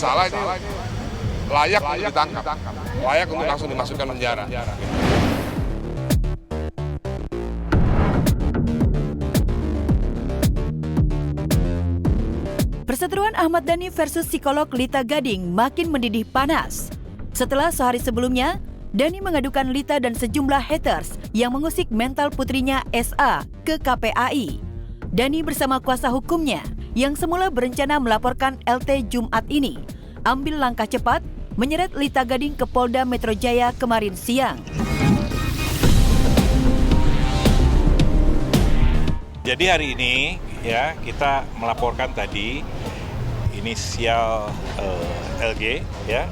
bersalah ini layak untuk ditangkap, layak untuk langsung dimasukkan penjara. Perseteruan Ahmad Dhani versus psikolog Lita Gading makin mendidih panas. Setelah sehari sebelumnya, Dhani mengadukan Lita dan sejumlah haters yang mengusik mental putrinya SA ke KPAI. Dhani bersama kuasa hukumnya yang semula berencana melaporkan LT Jumat ini, ambil langkah cepat menyeret Lita Gading ke Polda Metro Jaya kemarin siang. Jadi hari ini ya kita melaporkan tadi inisial LG ya,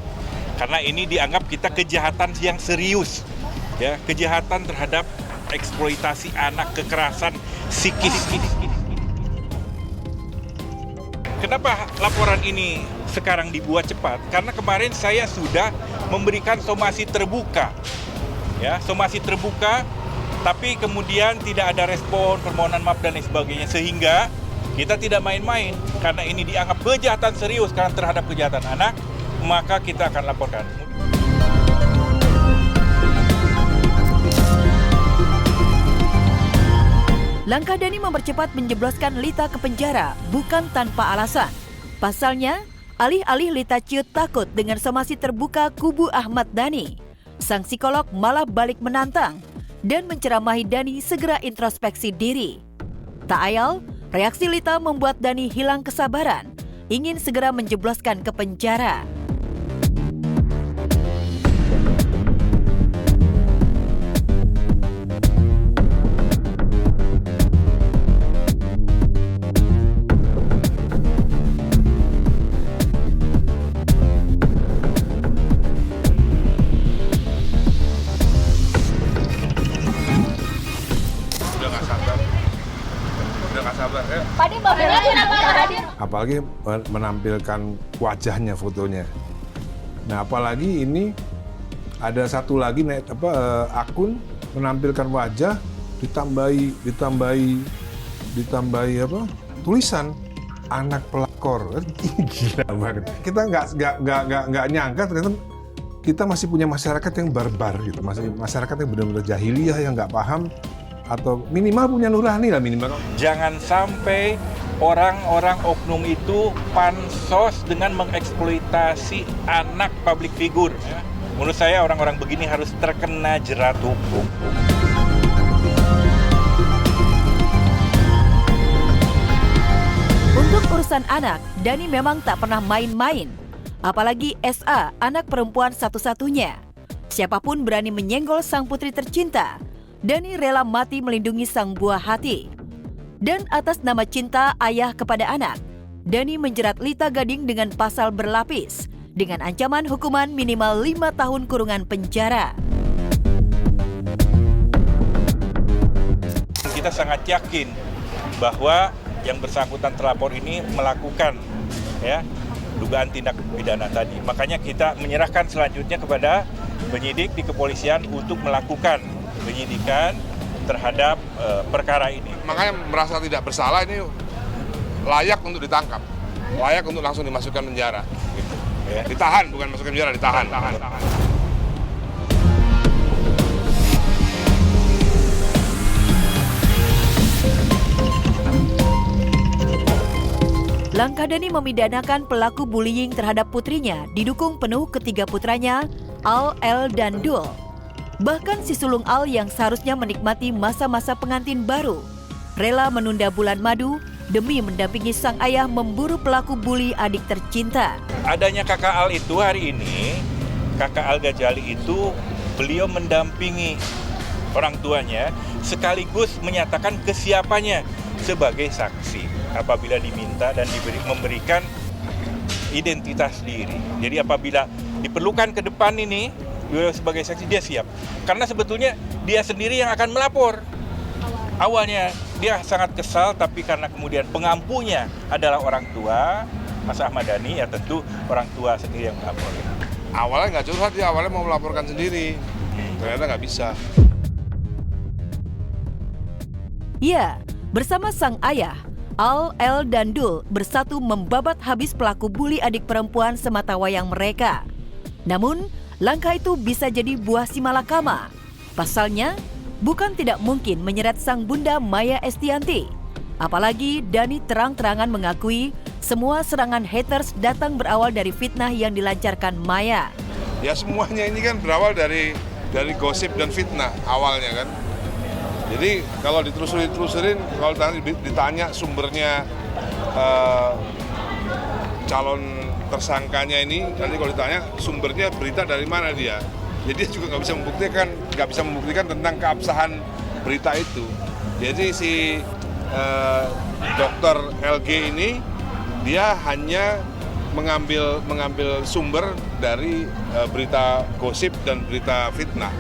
karena ini dianggap kita kejahatan yang serius ya, kejahatan terhadap eksploitasi anak, kekerasan psikis. Kenapa laporan ini sekarang dibuat cepat? Karena kemarin saya sudah memberikan somasi terbuka ya, somasi terbuka, tapi kemudian tidak ada respon, permohonan maaf dan lain sebagainya, sehingga kita tidak main-main. Karena ini dianggap kejahatan serius karena terhadap kejahatan anak, maka kita akan laporkan. Langkah Dhani mempercepat menjebloskan Lita ke penjara bukan tanpa alasan. Pasalnya, alih-alih Lita ciut takut dengan somasi terbuka kubu Ahmad Dhani, sang psikolog malah balik menantang dan menceramahi Dhani segera introspeksi diri. Tak ayal, reaksi Lita membuat Dhani hilang kesabaran, ingin segera menjebloskan ke penjara. Apalagi menampilkan wajahnya, fotonya. Nah, apalagi ini ada satu lagi akun menampilkan wajah ditambahi tulisan anak pelakor. Gila banget. Kita nggak nyangka ternyata kita masih punya masyarakat yang barbar gitu, masih masyarakat yang benar-benar jahiliyah yang nggak paham atau minimal punya nurani lah minimal. Jangan sampai orang-orang oknum itu pansos dengan mengeksploitasi anak public figure. Menurut saya orang-orang begini harus terkena jerat hukum. Untuk urusan anak, Dhani memang tak pernah main-main. Apalagi SA, anak perempuan satu-satunya. Siapapun berani menyenggol sang putri tercinta, Dhani rela mati melindungi sang buah hati. Dan atas nama cinta ayah kepada anak, Dhani menjerat Lita Gading dengan pasal berlapis, dengan ancaman hukuman minimal 5 tahun kurungan penjara. Kita sangat yakin bahwa yang bersangkutan terlapor ini melakukan ya dugaan tindak pidana tadi. Makanya kita menyerahkan selanjutnya kepada penyidik di kepolisian untuk melakukan penyidikan terhadap perkara ini. Makanya merasa tidak bersalah ini layak untuk ditangkap, layak untuk langsung dimasukkan penjara. Gitu. Ya. Ditahan, bukan masukkan penjara, ditahan. Langkah Dhani memidanakan pelaku bullying terhadap putrinya didukung penuh ketiga putranya, Al, El, dan Dul. Bahkan si sulung Al yang seharusnya menikmati masa-masa pengantin baru, rela menunda bulan madu demi mendampingi sang ayah memburu pelaku bully adik tercinta. Adanya kakak Al itu hari ini, kakak Al Ghazali itu beliau mendampingi orang tuanya sekaligus menyatakan kesiapannya sebagai saksi apabila diminta dan memberikan identitas diri. Jadi apabila diperlukan ke depan ini, beliau sebagai saksi dia siap. Karena sebetulnya dia sendiri yang akan melapor. Awalnya dia sangat kesal, tapi karena kemudian pengampunya adalah orang tua, Mas Ahmad Dhani, ya tentu orang tua sendiri yang melapor. Awalnya nggak curhat, dia awalnya mau melaporkan sendiri. Ternyata nggak bisa. Ya, bersama sang ayah, Al, El, dan Dul bersatu membabat habis pelaku buli adik perempuan sematawayang mereka. Namun, langkah itu bisa jadi buah simalakama. Pasalnya, bukan tidak mungkin menyeret sang bunda Maya Estianty. Apalagi Dani terang-terangan mengakui semua serangan haters datang berawal dari fitnah yang dilancarkan Maya. Ya semuanya ini kan berawal dari gosip dan fitnah awalnya kan. Jadi kalau ditelusurin, kalau ditanya sumbernya calon tersangkanya ini, nanti kalau ditanya sumbernya berita dari mana dia, jadi dia juga nggak bisa membuktikan tentang keabsahan berita itu. Jadi si Dr. LG ini dia hanya mengambil sumber dari berita gosip dan berita fitnah.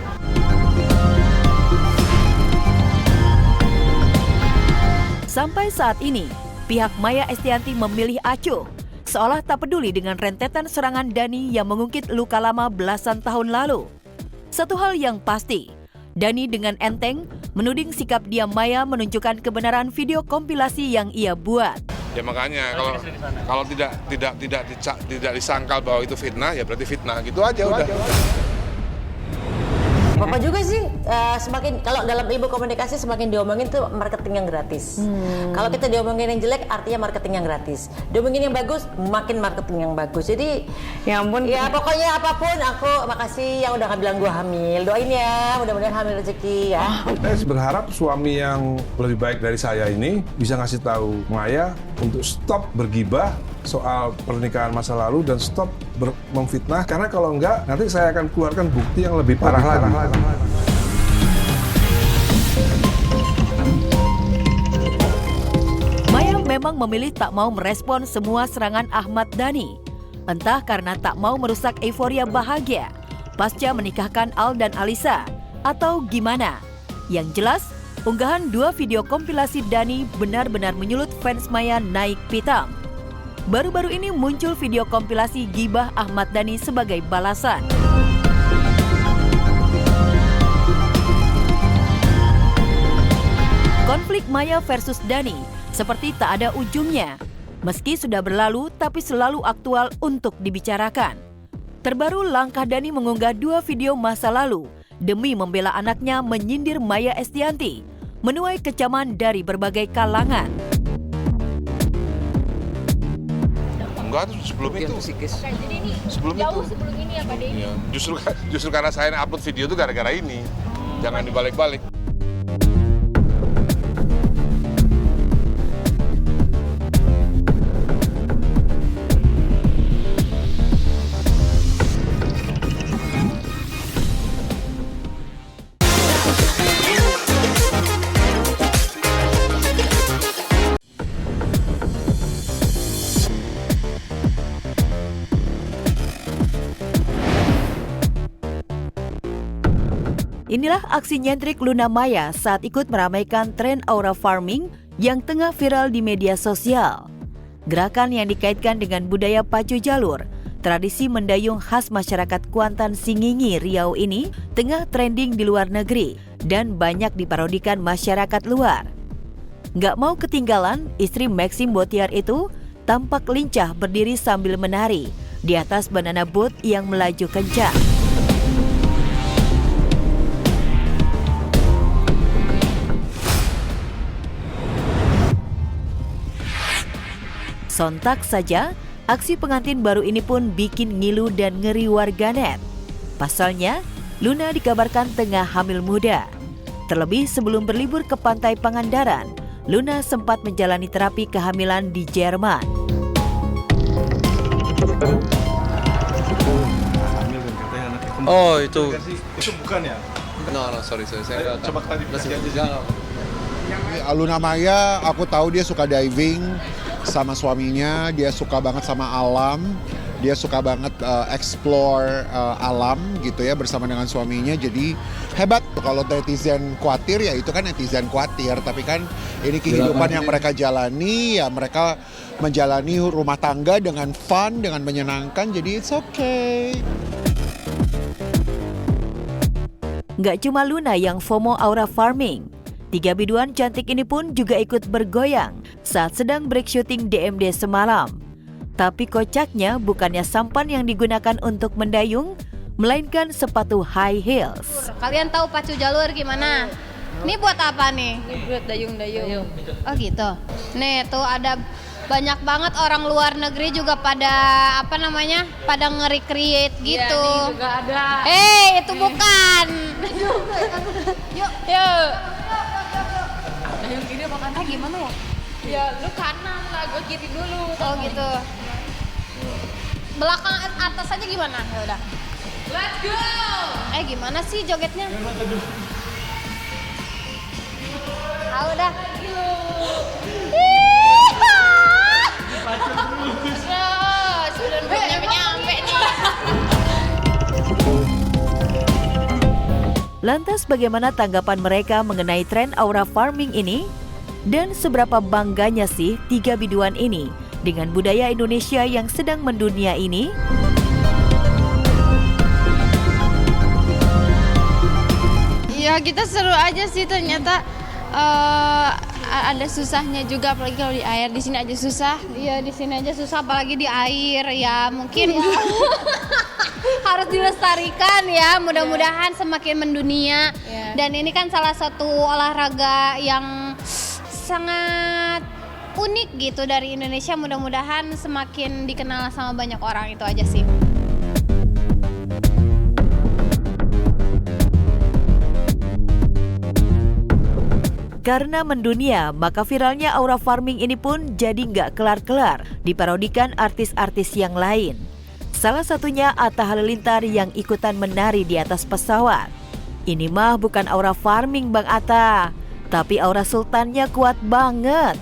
Sampai saat ini, pihak Maya Estianty memilih acuh, seolah tak peduli dengan rentetan serangan Dani yang mengungkit luka lama belasan tahun lalu. Satu hal yang pasti, Dani dengan enteng menuding sikap diam Maya menunjukkan kebenaran video kompilasi yang ia buat. Ya makanya kalau tidak disangkal bahwa itu fitnah, ya berarti fitnah, gitu aja udah. Bapak juga sih semakin kalau dalam ilmu komunikasi semakin diomongin tuh marketing yang gratis. Kalau kita diomongin yang jelek artinya marketing yang gratis. Diomongin yang bagus makin marketing yang bagus. Jadi Ya ampun. ya pokoknya apapun aku makasih yang udah nggak bilang gua hamil. Doain ya mudah-mudahan hamil rezeki ya. Saya berharap suami yang lebih baik dari saya ini bisa ngasih tahu Maya untuk stop bergibah soal pernikahan masa lalu dan stop memfitnah, karena kalau enggak nanti saya akan keluarkan bukti yang lebih parah lagi. Maya memang memilih tak mau merespon semua serangan Ahmad Dhani. Entah karena tak mau merusak euforia bahagia pasca menikahkan Al dan Alisa, atau gimana. Yang jelas, unggahan dua video kompilasi Dhani benar-benar menyulut fans Maya naik pitam. Baru-baru ini muncul video kompilasi gibah Ahmad Dhani sebagai balasan. Konflik Maya versus Dhani seperti tak ada ujungnya. Meski sudah berlalu, tapi selalu aktual untuk dibicarakan. Terbaru langkah Dhani mengunggah dua video masa lalu demi membela anaknya menyindir Maya Estianty, menuai kecaman dari berbagai kalangan. Enggak, tuh sebelum itu. Psikis. Oke, jadi ini Sebelum jauh itu. sebelum ini ya Pak Denny? Ya, justru karena saya upload video itu gara-gara ini. Jangan dibalik-balik. Inilah aksi nyentrik Luna Maya saat ikut meramaikan tren aura farming yang tengah viral di media sosial. Gerakan yang dikaitkan dengan budaya pacu jalur, tradisi mendayung khas masyarakat Kuantan Singingi, Riau ini tengah trending di luar negeri dan banyak diparodikan masyarakat luar. Nggak mau ketinggalan, istri Maxim Botiar itu tampak lincah berdiri sambil menari di atas banana boat yang melaju kencang. Sontak saja, aksi pengantin baru ini pun bikin ngilu dan ngeri warganet. Pasalnya, Luna dikabarkan tengah hamil muda. Terlebih sebelum berlibur ke pantai Pangandaran, Luna sempat menjalani terapi kehamilan di Jerman. Oh itu Itu bukan ya? no sorry saya nggak Coba klarifikasi aja. jangan. Luna Maya, aku tahu dia suka diving sama suaminya, dia suka banget sama alam, dia suka banget explore alam gitu ya bersama dengan suaminya, jadi hebat. Kalau netizen khawatir ya itu kan netizen khawatir, tapi kan ini kehidupan yang mereka jalani, ya mereka menjalani rumah tangga dengan fun, dengan menyenangkan, jadi it's okay. Nggak cuma Luna yang FOMO aura farming. Tiga biduan cantik ini pun juga ikut bergoyang saat sedang break syuting DMD semalam. Tapi kocaknya bukannya sampan yang digunakan untuk mendayung, melainkan sepatu high heels. Kalian tahu pacu jalur gimana? Ini buat apa nih? Ini buat dayung-dayung. Oh gitu. Nih tuh ada banyak banget orang luar negeri juga pada pada nge-recreate gitu. Iya, nih juga ada. Itu bukan. Yuk. Dayung gini makan Gimana ya? ya lu kanan lah, gue kiri dulu. Oh gitu. Belakang atas aja gimana? Ya udah. Let's go. Gimana sih jogetnya? Udah. Terus belum nyampe nih. Lantas bagaimana tanggapan mereka mengenai tren aura farming ini? Dan seberapa bangganya sih tiga biduan ini dengan budaya Indonesia yang sedang mendunia ini? Ya kita seru aja sih, ternyata ada susahnya juga, apalagi kalau di air. Di sini aja susah. Iya, di sini aja susah, apalagi di air. Ya mungkin ya harus dilestarikan ya. Mudah-mudahan semakin mendunia. Dan ini kan salah satu olahraga yang sangat unik gitu dari Indonesia. Mudah-mudahan semakin dikenal sama banyak orang, itu aja sih. Karena mendunia, maka viralnya aura farming ini pun jadi nggak kelar-kelar diparodikan artis-artis yang lain. Salah satunya Atta Halilintar yang ikutan menari di atas pesawat. Ini mah bukan aura farming Bang Atta, tapi aura sultannya kuat banget.